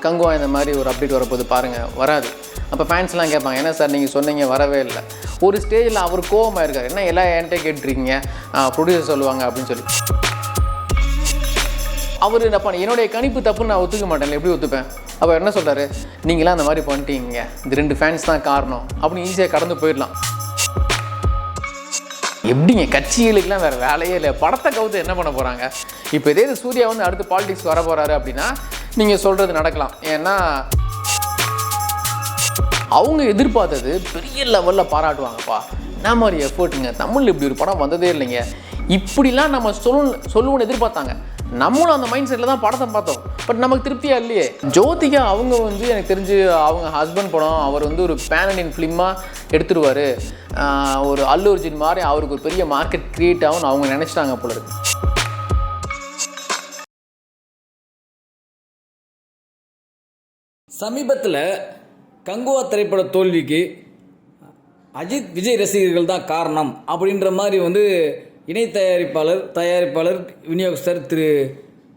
கங்குவா இந்த மாதிரி ஒரு அப்டேட் வரப்போது பாருங்கள், வராது. அப்போ ஃபேன்ஸ்லாம் கேட்பாங்க, என்ன சார் நீங்கள் சொன்னீங்க வரவே இல்லை. ஒரு ஸ்டேஜில் அவர் கோவமாக இருக்கார், என்ன எல்லாம் என்கிட்ட கேட்டுருக்கீங்க, ப்ரொடியூசர் சொல்லுவாங்க அப்படின்னு சொல்லி. அவர் என்னுடைய கணிப்பு தப்புன்னு நான் ஒத்துக்க மாட்டேன், எப்படி ஒத்துப்பேன்? அப்போ என்ன சொல்கிறாரு, நீங்களாம் அந்த மாதிரி பண்ணிட்டீங்க, இந்த 2 ஃபேன்ஸ் தான் காரணம் அப்படின்னு ஈஸியாக கடந்து போயிடலாம். எப்படிங்க கட்சிகளுக்கெல்லாம் வேறு வேலையே இல்லை, படத்தை கவுத்து என்ன பண்ண போகிறாங்க? இப்போ இதே சூர்யா வந்து அடுத்து பாலிடிக்ஸ் வர போகிறாரு அப்படின்னா நீங்கள் சொல்கிறது நடக்கலாம். ஏன்னா அவங்க எதிர்பார்த்தது பெரிய லெவலில் பாராட்டுவாங்கப்பா, என்ன மாதிரி எஃபர்ட்டுங்க, தமிழில் இப்படி ஒரு படம் வந்ததே இல்லைங்க, இப்படிலாம் நம்ம சொல்லுவோன்னு எதிர்பார்த்தாங்க. நம்மளும் அந்த மைண்ட் செட்டில் தான் படத்தை பார்த்தோம். பட் நமக்கு திருப்தியாக இல்லையே. ஜோதிகா அவங்க வந்து எனக்கு தெரிஞ்சு அவங்க ஹஸ்பண்ட் படம் அவர் வந்து ஒரு பேன் இண்டியன் ஃபிலிமாக எடுத்துடுவார், ஒரு அல்லு அர்ஜுன் மாதிரி அவருக்கு ஒரு பெரிய மார்க்கெட் க்ரியேட் ஆகும்னு அவங்க நினச்சிட்டாங்க போல இருக்கு. சமீபத்தில் கங்குவா திரைப்பட தோல்விக்கு அஜித் விஜய் ரசிகர்கள் தான் காரணம் அப்படின்ற மாதிரி வந்து இணை தயாரிப்பாளர் விநியோகஸ்தர் திரு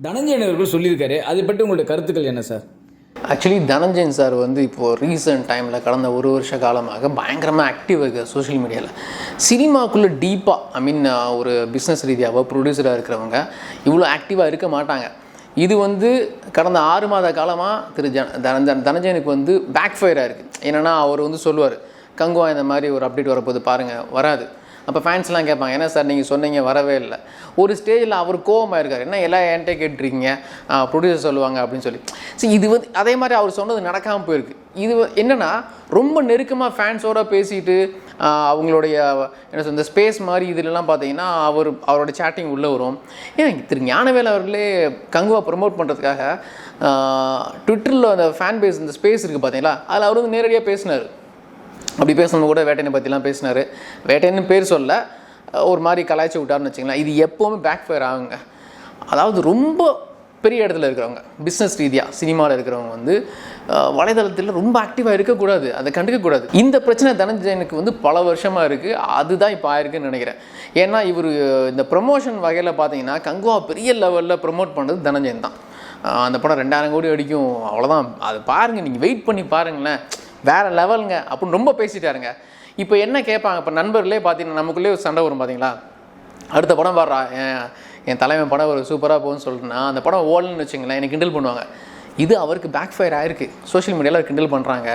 தனஞ்சயன் அவர்கள் சொல்லியிருக்காரு. அதை பற்றி உங்களுடைய கருத்துக்கள் என்ன சார்? ஆக்சுவலி தனஞ்சயன் சார் வந்து இப்போது ரீசெண்ட் டைமில் கடந்த 1 வருஷ காலமாக பயங்கரமாக ஆக்டிவ் இருக்குது சோஷியல் மீடியாவில். சினிமாக்குள்ளே டீப்பாக ஒரு பிஸ்னஸ் ரீதியாக ப்ரொடியூசராக இருக்கிறவங்க இவ்வளோ ஆக்டிவாக இருக்க மாட்டாங்க. இது வந்து கடந்த 6 மாத காலமாக திரு தனஞ்சயனுக்கு வந்து பேக் ஃபயராக இருக்குது. என்னென்னா அவர் வந்து சொல்லுவார், கங்குவா இந்த மாதிரி ஒரு அப்டேட் வரப்போது பாருங்கள், வராது. அப்போ ஃபேன்ஸ்லாம் கேட்பாங்க, என்ன சார் நீங்கள் சொன்னீங்க வரவே இல்லை. ஒரு ஸ்டேஜில் அவர் கோவமாக இருக்கார், என்ன எல்லாம் என்கிட்ட கேட்டுருக்கீங்க, ப்ரொடியூசர் சொல்லுவாங்க அப்படின்னு சொல்லி. ஸோ இது வந்து அதே மாதிரி அவர் சொன்னது நடக்காமல் போயிருக்கு. இது என்னென்னா ரொம்ப நெருக்கமாக ஃபேன்ஸோடு பேசிட்டு அவங்களுடைய என்ன சொல் இந்த ஸ்பேஸ் மாதிரி இதிலெலாம் பார்த்தீங்கன்னா அவரோட சேட்டிங் உள்ளே வரும். ஏன் திரு ஞானவேல் அவர்களே கங்குவா ப்ரமோட் பண்ணுறதுக்காக ட்விட்டரில் அந்த ஃபேன் பேஸ் இந்த ஸ்பேஸ் இருக்குது பார்த்தீங்களா, அதில் அவர் வந்து நேரடியாக பேசினார். அப்படி பேசணும் கூட வேட்டையனை பற்றிலாம் பேசினார். வேட்டையன்னு பேர் சொல்ல ஒரு மாதிரி கலாய்ச்சி விட்டார்னு வச்சிங்களேன். இது எப்போவுமே பேக் ஃபயர் ஆகுங்க. அதாவது ரொம்ப பெரிய இடத்துல இருக்கிறவங்க, பிஸ்னஸ் ரீதியாக சினிமாவில் இருக்கிறவங்க வந்து வலைதளத்தில் ரொம்ப ஆக்டிவாக இருக்கக்கூடாது, அதை கண்டுக்கக்கூடாது. இந்த பிரச்சனை தனஞ்சயனுக்கு வந்து பல வருஷமாக இருக்குது. அதுதான் இப்போ ஆயிருக்குன்னு நினைக்கிறேன். ஏன்னா இவர் இந்த ப்ரமோஷன் வகையில் பார்த்தீங்கன்னா கங்குவா பெரிய லெவலில் ப்ரமோட் பண்ணுறது தனஞ்சயன் தான். அந்த படம் 2000 கோடி அடிக்கும், அவ்வளோதான். அது பாருங்கள், நீங்கள் வெயிட் பண்ணி பாருங்களேன், வேறு லெவலுங்க அப்படின்னு ரொம்ப பேசிட்டாருங்க. இப்போ என்ன கேட்பாங்க, இப்போ நண்பர்களே பார்த்தீங்கன்னா நமக்குள்ளே ஒரு சண்டை வரும் பார்த்தீங்களா, அடுத்த படம் பாடுறா என் தலைவன் படம் ஒரு சூப்பராக போகுன்னு சொல்லிட்டுனா அந்த படம் ஓடலன்னு வச்சுங்களேன், எனக்கு கிண்டல் பண்ணுவாங்க. இது அவருக்கு பேக் ஃபயர் ஆகிருக்கு. சோஷியல் மீடியாவில் அவர் கிண்டல் பண்ணுறாங்க.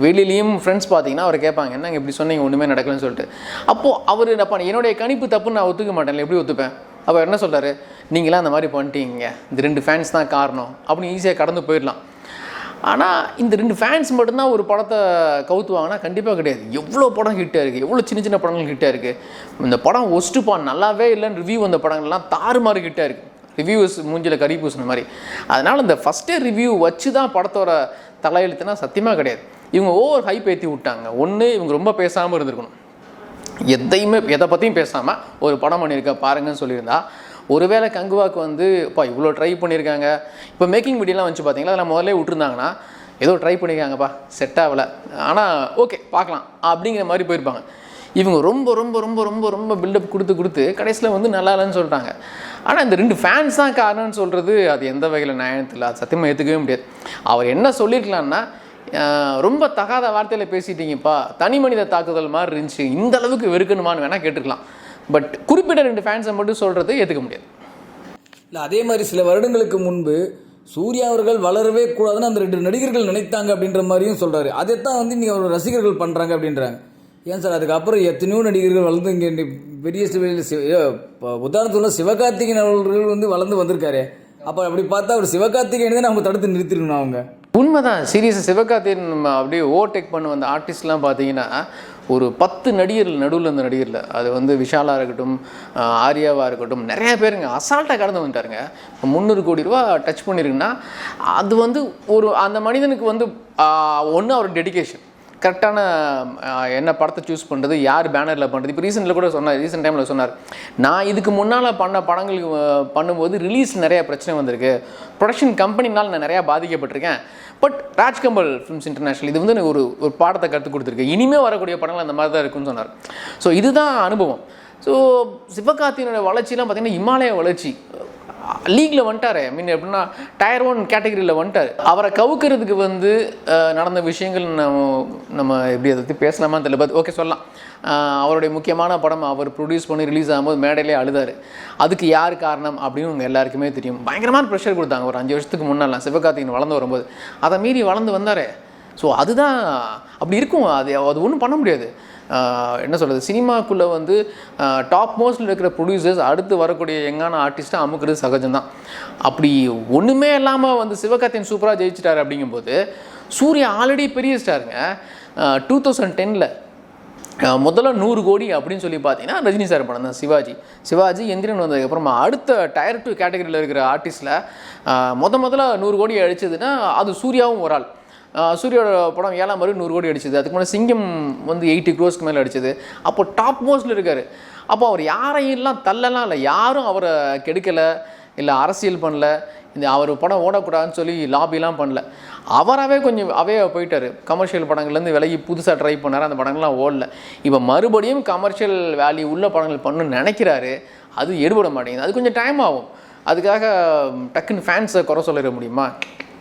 வெளியிலையும் ஃப்ரெண்ட்ஸ் பார்த்தீங்கன்னா அவர் கேட்பாங்க, என்னங்க இப்படி சொன்னீங்க ஒன்றுமே நடக்கலன்னு சொல்லிட்டு. அப்போது அவர் என்னுடைய கணிப்பு தப்புன்னு நான் ஒத்துக்க மாட்டேன், எப்படி ஒத்துப்பேன்? அப்போ என்ன சொல்கிறாரு, நீங்களாம் அந்த மாதிரி பண்ணிட்டீங்க, இந்த 2 ஃபேன்ஸ் தான் காரணம் அப்படின்னு ஈஸியாக கடந்து போயிடலாம். ஆனால் இந்த 2 ஃபேன்ஸ் மட்டும்தான் ஒரு படத்தை கவுத்துவாங்கன்னா கண்டிப்பாக கிடையாது. எவ்வளோ படம் ஹிட்டாக இருக்குது, எவ்வளோ சின்ன சின்ன படங்கள் ஹிட்டாக இருக்குது. இந்த படம் ஒஸ்ட்டுப்பான் நல்லாவே இல்லைன்னு ரிவ்யூ வந்த படங்கள்லாம் தாறுமாறு ஹிட்டாக இருக்குது. ரிவ்யூஸ் மூஞ்சில் கறி பூசின மாதிரி. அதனால் இந்த ஃபஸ்ட்டே ரிவ்யூ வச்சு தான் படத்தோட தலையெழுத்துனா சத்தியமாக கிடையாது. இவங்க ஓவர் ஹைப் ஏற்றி விட்டாங்க. ஒன்று இவங்க ரொம்ப பேசாமல் இருந்திருக்கணும், எதை பற்றியும் பேசாமல் ஒரு படம் பண்ணியிருக்க பாருங்கன்னு சொல்லியிருந்தா, ஒருவேளை கங்குவாக்கு வந்து இப்போ இவ்வளோ ட்ரை பண்ணியிருக்காங்க, இப்போ மேக்கிங் வீடியோலாம் வந்துச்சு பார்த்தீங்களா, அதில் முதல்ல விட்டுருந்தாங்கன்னா ஏதோ ட்ரை பண்ணியிருக்காங்கப்பா செட் ஆகலை, ஆனால் ஓகே பார்க்கலாம் அப்படிங்கிற மாதிரி போயிருப்பாங்க. இவங்க ரொம்ப ரொம்ப ரொம்ப ரொம்ப ரொம்ப பில்டப் கொடுத்து கடைசியில் வந்து நல்லா இல்லைன்னு சொல்லிட்டாங்க. ஆனால் இந்த 2 ஃபேன்ஸ் தான் காரணம்னு சொல்கிறது அது எந்த வகையில் நியாயத்தில் அது சத்தியமாக ஏற்றுக்கவே முடியாது. அவர் என்ன சொல்லியிருக்கலான்னா, ரொம்ப தகாத வார்த்தையில் பேசிட்டீங்கப்பா, தனி மனித தாக்குதல் மாதிரி இருந்துச்சு, இந்த அளவுக்கு வெறுக்கணுமான்னு வேணால் கேட்டுருக்கலாம். பட் குறிப்பிட்ட 2 ஃபேன்ஸை மட்டும் சொல்கிறது ஏற்றுக்க முடியாது. இல்லை, அதே மாதிரி சில வருடங்களுக்கு முன்பு சூர்யா அவர்கள் வளரவே கூடாதுன்னு அந்த 2 நடிகர்கள் நினைத்தாங்க அப்படின்ற மாதிரியும் சொல்கிறாரு. அதைத்தான் வந்து நீங்கள் அவர் ரசிகர்கள் பண்ணுறாங்க அப்படின்றாங்க. ஏன் சார், அதுக்கப்புறம் எத்தனையோ நடிகர்கள் வளர்ந்து இங்கே பெரிய உதாரணத்தில் சிவகார்த்திகேயன் அவர்கள் வந்து வளர்ந்து வந்திருக்காரு. அப்போ அப்படி பார்த்தா அவர் சிவகார்த்திகேயன் தான் அவங்க தடுத்து நிறுத்திருக்கணும். அவங்க உண்மைதான், சீரியஸாக சிவகார்த்திகேயன் அப்படியே ஓவர்டேக் பண்ண வந்த ஆர்டிஸ்ட்லாம் பார்த்தீங்கன்னா ஒரு 10 நடிகர்கள் நடுவில் அந்த நடிகரில் அது வந்து விஷாலாக இருக்கட்டும், ஆர்யாவாக இருக்கட்டும், நிறையா பேருங்க அசால்ட்டாக கடந்து வந்துட்டாருங்க. 300 கோடி ரூபா டச் பண்ணியிருக்குன்னா அது வந்து ஒரு அந்த மனிதனுக்கு வந்து ஒன்று அவர் டெடிகேஷன், கரெக்டான என்ன படத்தை சூஸ் பண்ணுறது, யார் பேனரில் பண்ணுறது. இப்போ ரீசெண்ட் டைமில் சொன்னார், நான் இதுக்கு முன்னால் பண்ண படங்களுக்கு பண்ணும்போது ரிலீஸ் நிறையா பிரச்சனை வந்திருக்கு, ப்ரொடக்ஷன் கம்பெனினால் நான் நிறையா பாதிக்கப்பட்டிருக்கேன். பட் ராஜ்கமல் ஃபிலிம்ஸ் இன்டர்நேஷ்னல் இது வந்து எனக்கு ஒரு பாடத்தை கற்றுக் கொடுத்துருக்கு, இனிமேல் வரக்கூடிய படங்கள் அந்த மாதிரி தான் இருக்குன்னு சொன்னார். ஸோ இதுதான் அனுபவம். ஸோ சிவகார்த்திகேயனோட வளர்ச்சிலாம் பார்த்திங்கன்னா இமாலய வளர்ச்சி. லீக்ல வந்துட்டாரு. ஐ மீன் எப்படின்னா டயர் 1 கேட்டகரியில் வந்துட்டார். அவரை கவுக்கிறதுக்கு வந்து நடந்த விஷயங்கள் நம்ம எப்படி அதை பற்றி பேசலாமான்னு தெரியல, பட் ஓகே சொல்லலாம். அவருடைய முக்கியமான படம் அவர் ப்ரொடியூஸ் பண்ணி ரிலீஸ் ஆகும்போது மேடையிலே அழுதார். அதுக்கு யார் காரணம் அப்படின்னு உங்கள் எல்லாருக்குமே தெரியும். பயங்கரமான ப்ரெஷர் கொடுத்தாங்க ஒரு 5 வருஷத்துக்கு முன்னாலாம் சிவகார்த்திகேயன் வளர்ந்து வரும்போது. அதை மீறி வளர்ந்து வந்தார். ஸோ அதுதான் அப்படி இருக்கும். அது ஒன்றும் பண்ண முடியாது. என்ன சொல்கிறது, சினிமாக்குள்ளே வந்து டாப் மோஸ்ட்டில் இருக்கிற ப்ரொடியூசர்ஸ் அடுத்து வரக்கூடிய யங்கான ஆர்டிஸ்ட்டை அமுக்கிறது சகஜம்தான். அப்படி ஒன்றுமே இல்லாமல் வந்து சிவகார்த்திகேயன் சூப்பராக ஜெயிச்சிட்டார். அப்படிங்கும்போது சூர்யா ஆல்ரெடி பெரிய ஸ்டாருங்க. 2010 முதல்ல 100 கோடி அப்படின்னு சொல்லி பார்த்தீங்கன்னா ரஜினி சார் படம் தான் சிவாஜி எந்திரன் வந்ததுக்கப்புறமா அடுத்த டயர் 2 கேட்டகரியில் இருக்கிற ஆர்டிஸ்டில் முதல்ல 100 கோடி அடிச்சதுன்னா அது சூர்யாவும் ஒரு ஆள். சூர்யாவோட படம் 7ஆம் வரை 100 கோடி அடிச்சது. அதுக்கு முன்னாடி சிங்கம் வந்து 80 crores மேலே அடிச்சது. அப்போ டாப் மோஸ்ட்டில் இருக்கார். அப்போ அவர் யாரையெல்லாம் தள்ளலாம் இல்லை, யாரும் அவரை கெடுக்கலை, இல்லை அரசியல் பண்ணல, இந்த அவர் படம் ஓடக்கூடாதுன்னு சொல்லி லாபிலாம் பண்ணல. அவராகவே கொஞ்சம் போயிட்டார். கமர்ஷியல் படங்கள்லேருந்து விலகி புதுசாக ட்ரை பண்ணார். அந்த படங்கள்லாம் ஓடல. இப்போ மறுபடியும் கமர்ஷியல் வேல்யூ உள்ள படங்கள் பண்ணணும்னு நினைக்கிறாரு. அது எடுபட மாட்டேங்குது. அது கொஞ்சம் டைம் ஆகும். அதுக்காக டக்குன்னு ஃபேன்ஸை குறை சொல்லிட முடியுமா?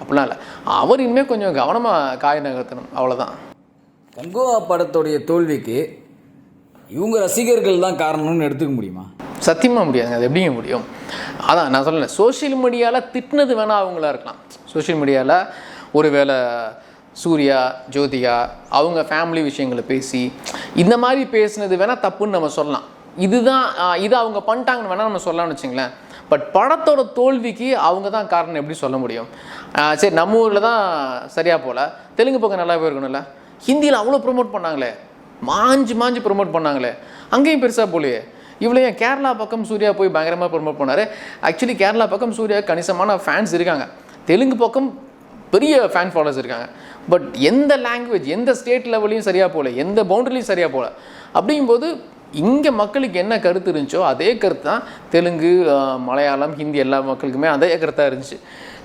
அப்படிலாம் இல்லை. அவர் இனிமேல் கொஞ்சம் கவனமாக காய் நகர்த்தணும், அவ்வளோதான். கங்குவா படத்துடைய தோல்விக்கு இவங்க ரசிகர்கள் தான் காரணம்னு எடுத்துக்க முடியுமா? சத்தியமாக முடியாதுங்க. அது எப்படிங்க முடியும்? அதான் நான் சொல்லலை, சோஷியல் மீடியாவில் திட்டினது வேணால் அவங்களா இருக்கலாம். சோஷியல் மீடியாவில் ஒருவேளை சூர்யா ஜோதிகா அவங்க ஃபேமிலி விஷயங்களை பேசி இந்த மாதிரி பேசுனது வேணால் தப்புன்னு நம்ம சொல்லலாம். இது அவங்க பண்ணிட்டாங்கன்னு வேணால் நம்ம சொல்லலாம்னு வச்சுங்களேன். பட் படத்தோட தோல்விக்கு அவங்க தான் காரணம் எப்படி சொல்ல முடியும்? சரி, நம்ம ஊரில் தான் சரியாக போகல, தெலுங்கு பக்கம் நல்லா போயிருக்கணும்ல. ஹிந்தியில் அவ்வளோ ப்ரொமோட் பண்ணாங்களே, மாஞ்சு ப்ரொமோட் பண்ணாங்களே, அங்கேயும் பெருசாக போலையே. இவ்வளோ ஏன் கேரளா பக்கம் சூர்யா போய் பயங்கரமாக ப்ரொமோட் பண்ணார். ஆக்சுவலி கேரளா பக்கம் சூர்யா கணிசமான ஃபேன்ஸ் இருக்காங்க, தெலுங்கு பக்கம் பெரிய ஃபேன் ஃபாலோவர்ஸ் இருக்காங்க. பட் எந்த லாங்குவேஜ் எந்த ஸ்டேட் லெவலையும் சரியாக போகல, எந்த பவுண்டரிலையும் சரியாக போகல. அப்படிங்கும்போது இங்கே மக்களுக்கு என்ன கருத்து இருந்துச்சோ அதே கருத்து தான் தெலுங்கு மலையாளம் ஹிந்தி எல்லா மக்களுக்குமே அதே கருத்தாக இருந்துச்சு.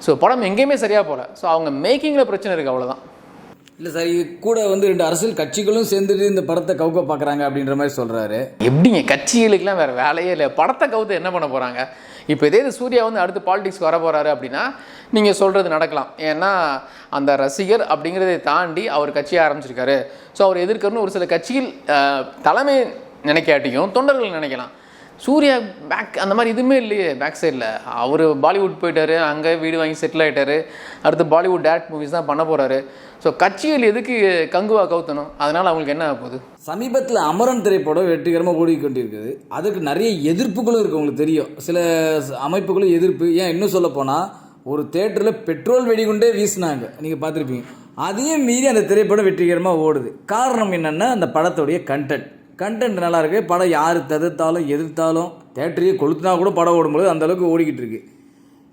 ஸோ படம் எங்கேயுமே சரியாக போகல. ஸோ அவங்க மேக்கிங்கில் பிரச்சனை இருக்குது, அவ்வளோதான். இல்லை சார், இது கூட வந்து 2 அரசியல் கட்சிகளும் சேர்ந்துட்டு இந்த படத்தை கவுக்க பார்க்குறாங்க அப்படின்ற மாதிரி சொல்கிறாரு. எப்படிங்க, கட்சிகளுக்கெல்லாம் வேறு வேலையே இல்லை, படத்தை கவுத்து என்ன பண்ண போகிறாங்க? இப்போ இதே சூர்யா வந்து அடுத்து பாலிடிக்ஸ்க்கு வர போகிறாரு அப்படின்னா நீங்கள் சொல்கிறது நடக்கலாம். ஏன்னா அந்த ரசிகர் அப்படிங்கிறதை தாண்டி அவர் கட்சியை ஆரம்பிச்சிருக்காரு. ஸோ அவர் எதிர்க்கணும்னு ஒரு சில கட்சியில் தலைமை நினைக்காட்டியும் தொண்டர்கள் நினைக்கலாம். சூர்யா பேக் அந்த மாதிரி எதுவுமே இல்லையே பேக் சைடில். அவர் பாலிவுட் போயிட்டார், அங்கே வீடு வாங்கி செட்டில் ஆகிட்டார். அடுத்து பாலிவுட் டேரக்ட் மூவிஸ் தான் பண்ண போகிறாரு. ஸோ கட்சிகள் எதுக்கு கங்குவா கவுத்தணும்? அதனால் அவங்களுக்கு என்ன ஆகுது? சமீபத்தில் அமரன் திரைப்படம் வெற்றிகரமாக ஓடிக்கொண்டிருக்குது. அதுக்கு நிறைய எதிர்ப்புகளும் இருக்குது. உங்களுக்கு தெரியும், சில அமைப்புகளும் எதிர்ப்பு. ஏன் இன்னும் சொல்ல போனால் ஒரு தேட்டரில் பெட்ரோல் வெடிகுண்டே வீசினாங்க, நீங்கள் பார்த்துருப்பீங்க. அதையும் மீறி அந்த திரைப்படம் வெற்றிகரமாக ஓடுது. காரணம் என்னென்னா அந்த படத்துடைய கண்டென்ட் நல்லா இருக்கு. படம் யார் தடுத்தாலும் எதிர்த்தாலும் தேட்டரையே கொளுத்துனா கூட படம் ஓடும்போது அந்தளவுக்கு ஓடிக்கிட்டு இருக்கு.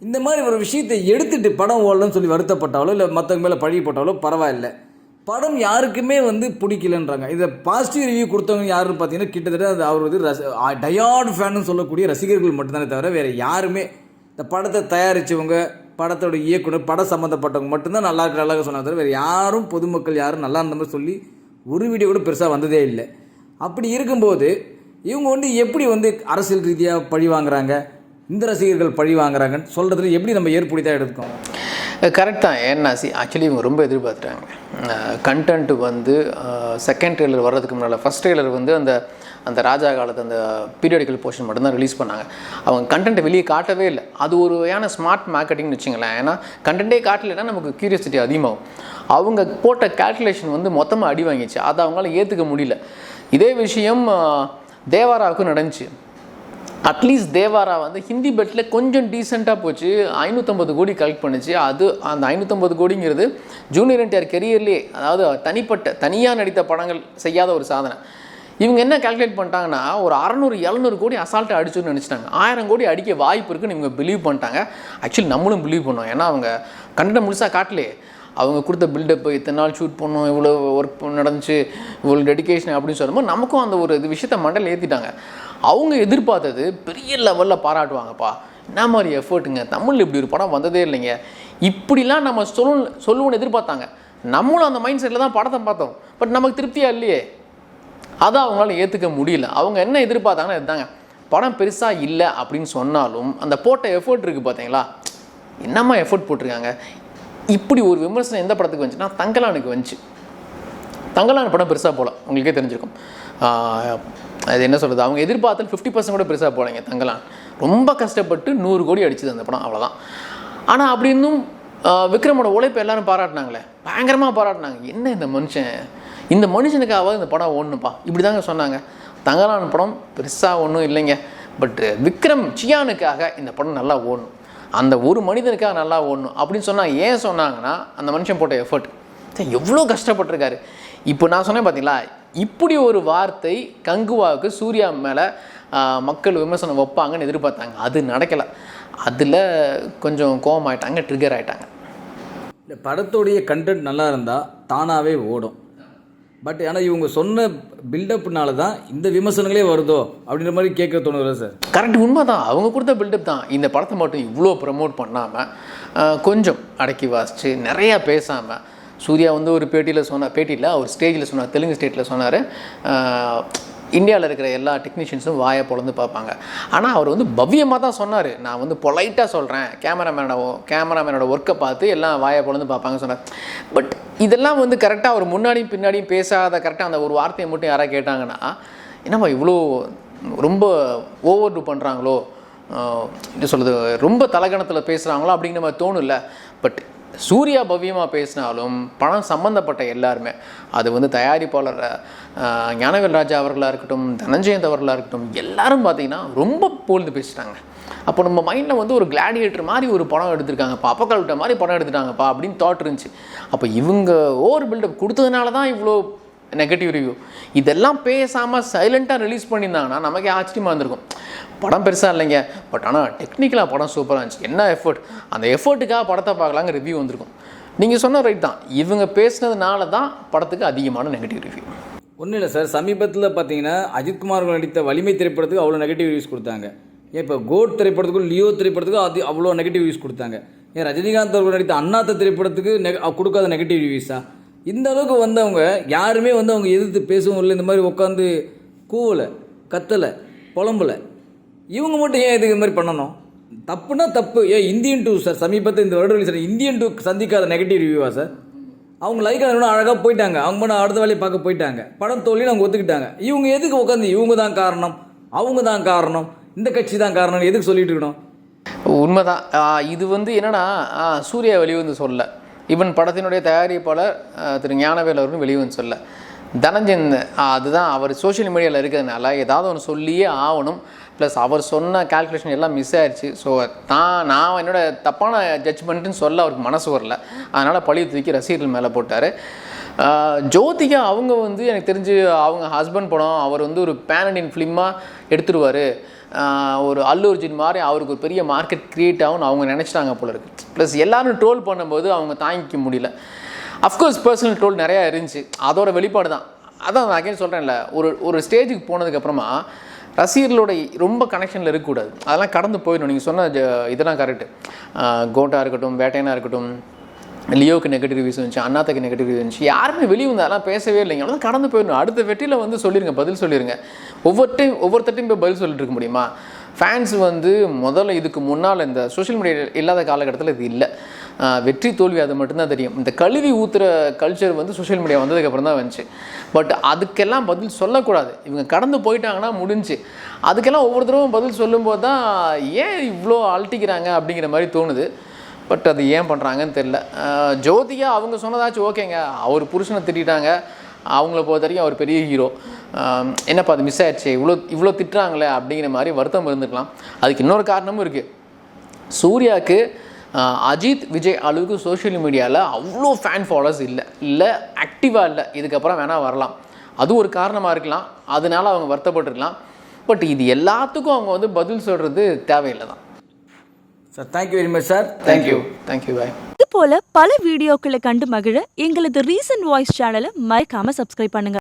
இந்த மாதிரி ஒரு விஷயத்தை எடுத்துகிட்டு படம் ஓடலன்னு சொல்லி வருத்தப்பட்டாலோ இல்லை மற்றவங்க மேலே பழி போட்டாலோ பரவாயில்ல, படம் யாருக்குமே வந்து பிடிக்கலன்றாங்க. இதை பாசிட்டிவ் ரிவ்யூ கொடுத்தவங்க யாருன்னு பார்த்தீங்கன்னா கிட்டத்தட்ட அது அவர் வந்து டயார்டு ஃபேன்னு சொல்லக்கூடிய ரசிகர்கள் மட்டும்தானே தவிர வேறு யாருமே, இந்த படத்தை தயாரித்தவங்க படத்தோட இயக்குனர் படம் சம்மந்தப்பட்டவங்க மட்டும்தான் நல்லா சொன்னாங்க தவிர வேறு யாரும் பொதுமக்கள் யாரும் நல்லா இருந்த மாதிரி சொல்லி ஒரு வீடியோ கூட பெருசாக வந்ததே இல்லை. அப்படி இருக்கும்போது இவங்க வந்து எப்படி வந்து அரசியல் ரீதியாக பழி வாங்குறாங்க, இந்த ரசிகர்கள் பழி வாங்குறாங்கன்னு சொல்கிறதுல எப்படி நம்ம ஏற்புடையதாக எடுத்துக்கோம்? கரெக்ட் தான். ஏன்னா ஆக்சுவலி இவங்க ரொம்ப எதிர்பார்த்துட்டாங்க. கண்டென்ட் வந்து செகண்ட் ட்ரெய்லர் வர்றதுக்கு முன்னால் ஃபஸ்ட் ட்ரெய்லர் வந்து அந்த ராஜா காலத்து அந்த பீரியாடிக்கல் போர்ஷன் மட்டும்தான் ரிலீஸ் பண்ணாங்க. அவங்க கண்டென்ட்டை வெளியே காட்டவே இல்லை. அது ஒரு வகையான ஸ்மார்ட் மார்க்கெட்டிங்னு வச்சுங்களேன். ஏன்னா கண்டென்ட்டே காட்டலைன்னா நமக்கு க்யூரியாசிட்டி அதிகமாகும். அவங்க போட்ட கால்குலேஷன் வந்து மொத்தமாக அடி வாங்கிச்சு. அதை அவங்களால ஏற்றுக்க முடியல. இதே விஷயம் தேவாராவுக்கும் நடந்துச்சு. அட்லீஸ்ட் தேவாரா வந்து ஹிந்தி பெட்டில் கொஞ்சம் டீசெண்டாக போச்சு, 550 கோடி கலெக்ட் பண்ணிச்சு. அது அந்த 550 கோடிங்கிறது ஜூனியர் என்டிஆர் கெரியர்லேயே, அதாவது தனியாக நடித்த படங்கள் செய்யாத ஒரு சாதனை. இவங்க என்ன கால்குலேட் பண்ணிட்டாங்கன்னா ஒரு 600-700 கோடி அசால்ட்டாக அடிச்சுன்னு நினச்சிட்டாங்க. 1000 கோடி அடிக்க வாய்ப்பு இருக்குன்னு இவங்க பிலீவ் பண்ணிட்டாங்க. ஆக்சுவலி நம்மளும் பிலீவ் பண்ணோம். ஏன்னா அவங்க கண்டென்ட் முழுசாக காட்டலையே. அவங்க கொடுத்த பில்டப்பு, இத்தனை நாள் ஷூட் பண்ணோம், இவ்வளோ ஒர்க் நடந்துச்சு, இவ்வளோ டெடிக்கேஷன் அப்படின்னு சொல்லும்போது நமக்கும் அந்த ஒரு விஷயத்தை மண்டல ஏற்றிட்டாங்க. அவங்க எதிர்பார்த்தது பெரிய லெவலில் பாராட்டுவாங்கப்பா, என்ன மாதிரி எஃபர்ட்டுங்க, தமிழில் இப்படி ஒரு படம் வந்ததே இல்லைங்க, இப்படிலாம் நம்ம சொல்லுவோன்னு எதிர்பார்த்தாங்க. நம்மளும் அந்த மைண்ட் செட்டில் தான் படத்தை பார்த்தோம். பட் நமக்கு திருப்தியாக இல்லையே, அதை அவங்களால ஏற்றுக்க முடியல. அவங்க என்ன எதிர்பார்த்தாங்கன்னா இதுதாங்க, படம் பெருசாக இல்லை அப்படின்னு சொன்னாலும் அந்த போட்ட எஃபர்ட் இருக்குது பார்த்தீங்களா, என்னம்மா எஃபர்ட் போட்டிருக்காங்க. இப்படி ஒரு விமர்சனம் எந்த படத்துக்கு வந்துச்சுன்னா தங்கலானுக்கு வந்துச்சு. தங்கலான் படம் பெருசாக போகல, உங்களுக்கே தெரிஞ்சிருக்கும். அது என்ன சொல்கிறது, அவங்க எதிர்பார்த்தல் 50% கூட பெருசாக போகலைங்க. தங்கலான் ரொம்ப கஷ்டப்பட்டு 100 கோடி அடிச்சுது அந்த படம், அவ்வளோதான். ஆனால் அப்படி இருந்தும் விக்ரமோட உழைப்பு எல்லாரும் பாராட்டினாங்களே, பயங்கரமாக பாராட்டினாங்க. என்ன இந்த மனுஷனுக்காவது இந்த படம் ஓடணுப்பா, இப்படி தாங்க சொன்னாங்க. தங்கலான் படம் பெருசாக ஒன்றும் இல்லைங்க, பட் விக்ரம் சியானுக்காக இந்த படம் நல்லா ஓடணும், அந்த ஒரு மனிதனுக்காக நல்லா ஓடணும் அப்படின்னு சொன்னால் ஏன் சொன்னாங்கன்னா அந்த மனுஷன் போட்ட எஃபர்ட் எவ்வளோ கஷ்டப்பட்டிருக்காரு. இப்போ நான் சொன்னேன் பார்த்தீங்களா, இப்படி ஒரு வார்த்தை கங்குவாவுக்கு சூர்யா மேலே மக்கள் விமர்சனம் வைப்பாங்கன்னு எதிர்பார்த்தாங்க. அது நடக்கலை. அதில் கொஞ்சம் கோபம் ஆகிட்டாங்க, ட்ரிகர் ஆகிட்டாங்க. இந்த படத்துடைய கண்டென்ட் நல்லா இருந்தால் தானாகவே ஓடும். பட் ஆனால் இவங்க சொன்ன பில்டப்னால தான் இந்த விமர்சனங்களே வருதோ அப்படின்ற மாதிரி கேட்க தோணுது சார். கரெக்ட், உண்மை தான். அவங்க கொடுத்த பில்டப் தான். இந்த படத்தை மட்டும் இவ்வளோ ப்ரமோட் பண்ணாமல் கொஞ்சம் அடக்கி வாசித்து நிறையா பேசாமல், சூர்யா வந்து ஒரு பேட்டியில் ஒரு ஸ்டேஜில் சொன்னார், தெலுங்கு ஸ்டேட்டில் சொன்னார், இந்தியாவில் இருக்கிற எல்லா டெக்னீஷியன்ஸும் வாயை பொழந்து பார்ப்பாங்க. ஆனால் அவர் வந்து பவ்யமாக தான் சொன்னார். நான் வந்து பொலைட்டாக சொல்கிறேன், கேமராமேனோட ஒர்க்கை பார்த்து எல்லாம் வாயை பொழந்து பார்ப்பாங்க சொன்னார். பட் இதெல்லாம் வந்து கரெக்டாக அவர் முன்னாடியும் பின்னாடியும் பேசாத கரெக்டாக அந்த ஒரு வார்த்தையை மட்டும் யாராவது கேட்டாங்கன்னா, என்னம்மா இவ்வளோ ரொம்ப ஓவர் டூ பண்ணுறாங்களோ, என்ன சொல்கிறது, ரொம்ப தலகணத்தில் பேசுகிறாங்களோ அப்படிங்கிற மாதிரி தோணும்ல. பட் சூர்யா பவ்யமாக பேசினாலும் பணம் சம்மந்தப்பட்ட எல்லாருமே, அது வந்து தயாரிப்பாளர் ஞானவேல் ராஜா அவர்களாக இருக்கட்டும், தனஞ்சயந்த் அவர்களாக இருக்கட்டும், எல்லாரும் பார்த்தீங்கன்னா ரொம்ப புகழ்ந்து பேசிட்டாங்க. அப்போ நம்ம மைண்டில் வந்து ஒரு கிளாடியேட்டர் மாதிரி ஒரு படம் எடுத்திருக்காங்கப்பா, அப்பக்கல்விட்ட மாதிரி படம் எடுத்துட்டாங்கப்பா அப்படின்னு தாட் இருந்துச்சு. அப்போ இவங்க ஓவர் பில்டப் கொடுத்ததுனால தான் இவ்வளோ நெகட்டிவ் ரிவ்யூ. இதெல்லாம் பேசாமல் சைலண்ட்டாக ரிலீஸ் பண்ணியிருந்தாங்கன்னா நமக்கே ஆச்சரியமாக இருந்திருக்கும். படம் பெருசாக இல்லைங்க, பட் ஆனால் டெக்னிக்கலாக படம் சூப்பராக இருந்துச்சு, என்ன எஃபர்ட், அந்த எஃபர்ட்டுக்காக படத்தை பார்க்கலாங்க ரிவ்யூ வந்திருக்கும். நீங்கள் சொன்ன ரைட் தான், இவங்க பேசினதுனால தான் படத்துக்கு அதிகமான நெகட்டிவ் ரிவ்யூ. ஒன்றும் இல்லை சார், சமீபத்தில் பார்த்தீங்கன்னா அஜித்குமார் நடித்த வலிமை திரைப்படத்துக்கு அவ்வளோ நெகட்டிவ் ரிவ்யூஸ் கொடுத்தாங்க. ஏன் இப்போ கோட் திரைப்படத்துக்கும் லியோ திரைப்படத்துக்கும் அது அவ்வளோ நெகட்டிவ் ரிவ்யூஸ் கொடுத்தாங்க. ஏன் ரஜினிகாந்த் அவர்கள் நடித்த அண்ணாத்த திரைப்படத்துக்கு கொடுக்காத நெகட்டிவ் ரிவ்யூஸா? இந்த அளவுக்கு வந்தவங்க யாருமே வந்து அவங்க எதிர்த்து பேசவும் இல்லை, இந்த மாதிரி உட்காந்து கூவலை, கத்தலை, புலம்பலை. இவங்க மட்டும் ஏன் இதுக்கு மாதிரி பண்ணணும்? தப்புனா தப்பு. ஏன் இந்தியன் 2 சார் சமீபத்தில் இந்த வருடம் சார் இந்தியன் 2 சந்திக்காத நெகட்டிவ் ரிவ்யூவா சார்? அவங்க லைக் ஆகணும், அழகாக போயிட்டாங்க, அவங்க பண்ண அடுத்த வேலையை பார்க்க போயிட்டாங்க, படம் தோல்வின்னு அவங்க ஒத்துக்கிட்டாங்க. இவங்க எதுக்கு உட்காந்து இவங்க தான் காரணம், அவங்க தான் காரணம், இந்த கட்சி தான் காரணம் எதுக்கு சொல்லிட்டு இருக்கணும்? உண்மைதான். இது வந்து என்னன்னா, சூர்யா வெளிவந்து சொல்ல, ஈவன் படத்தினுடைய தயாரிப்பாளர் திரு ஞானவேல் அவரும் வெளிவந்து சொல்ல, தனஞ்சயன் அதுதான் அவர் சோஷியல் மீடியாவில் இருக்கிறதுனால ஏதாவது ஒன்று சொல்லியே ஆகணும். ப்ளஸ் அவர் சொன்ன கால்குலேஷன் எல்லாம் மிஸ் ஆயிடுச்சு. ஸோ நான் என்னோடய தப்பான ஜட்ஜ்மெண்ட்டுன்னு சொல்ல அவருக்கு மனசு வரல, அதனால் பழியை தூக்கி ரசிகர்கள் மேலே போட்டார். ஜோதிகா அவங்க வந்து எனக்கு தெரிஞ்சு அவங்க ஹஸ்பண்ட் படம் அவர் வந்து ஒரு பேன் இண்டியன் ஃபிலிமாக எடுத்துருவார், ஒரு அல்லு அர்ஜுன் மாதிரி அவருக்கு ஒரு பெரிய மார்க்கெட் க்ரியேட் ஆகும்னு அவங்க நினச்சிட்டாங்க போல இருக்குது. ப்ளஸ் எல்லோரும் ட்ரோல் பண்ணும்போது அவங்க தாங்கிக்க முடியல. அஃப்கோர்ஸ் பர்சனல் ட்ரோல் நிறையா இருந்துச்சு, அதோட வெளிப்பாடு தான். அதான் நான் அகைன் சொல்கிறேன்ல, ஒரு ஸ்டேஜுக்கு போனதுக்கப்புறமா ரசிகர்களோட ரொம்ப கனெக்ஷனில் இருக்கக்கூடாது, அதெல்லாம் கடந்து போயிடணும். நீங்கள் சொன்ன இதெல்லாம் கரெக்டு. கோட்டாக இருக்கட்டும், வேட்டையனாக இருக்கட்டும், லியோக்கு நெகட்டிவ் ரிவ்யூஸ் இருந்துச்சு, அண்ணாத்துக்கு நெகட்டிவ் ரிவ்யூ இருந்துச்சு, யாருமே வெளியே வந்து அதெல்லாம் பேசவே இல்லைங்க. அதெல்லாம் கடந்து போயிடணும். அடுத்த வெற்றியில் வந்து சொல்லிடுங்க, பதில் சொல்லிடுங்க. ஒவ்வொருத்தையும் போய் பதில் சொல்லிட்டு இருக்க முடியுமா? ஃபேன்ஸ் வந்து முதல்ல இதுக்கு முன்னால் இந்த சோஷியல் மீடியா இல்லாத காலகட்டத்தில் இது இல்லை. வெற்றி தோல்வி அது மட்டும்தான் தெரியும். இந்த கழுவி ஊற்றுற கல்ச்சர் வந்து சோஷியல் மீடியா வந்ததுக்கப்புறம் தான் வந்துச்சு. பட் அதுக்கெல்லாம் பதில் சொல்லக்கூடாது. இவங்க கடந்து போயிட்டாங்கன்னா முடிஞ்சு. அதுக்கெல்லாம் ஒவ்வொருத்தரும் பதில் சொல்லும்போது தான் ஏன் இவ்வளோ அழட்டிக்கிறாங்க அப்படிங்கிற மாதிரி தோணுது. பட் அது ஏன் பண்ணுறாங்கன்னு தெரில. ஜோதிகா அவங்க சொன்னதாச்சும் ஓகேங்க, அவர் புருஷனை திட்டாங்க, அவங்கள பொறுத்த வரைக்கும் அவர் பெரிய ஹீரோ, என்னப்பா அது மிஸ் ஆயிடுச்சு, இவ்வளோ திட்டுறாங்களே அப்படிங்கிற மாதிரி வருத்தம் இருந்துக்கலாம். அதுக்கு இன்னொரு காரணமும் இருக்குது. சூர்யாவுக்கு அஜித் விஜய் அளவுக்கு சோஷியல் மீடியாவில் அவ்வளோ ஃபேன் ஃபாலோவர்ஸ் இல்லை ஆக்டிவாக இல்லை. இதுக்கப்புறம் வேணால் வரலாம், அது ஒரு காரணமாக இருக்கலாம், அதனால அவங்க வருத்தப்பட்டுருக்கலாம். பட் இது எல்லாத்துக்கும் அவங்க வந்து பதில் சொல்கிறது தேவையில்லை தான் sir. Thank you very much sir. Thank you bye. இது போல பல வீடியோக்களை கண்டு மகிழ எங்களது ரீசன்ட் வாய்ஸ் சேனலை மறக்காம சப்ஸ்கிரைப் பண்ணுங்க.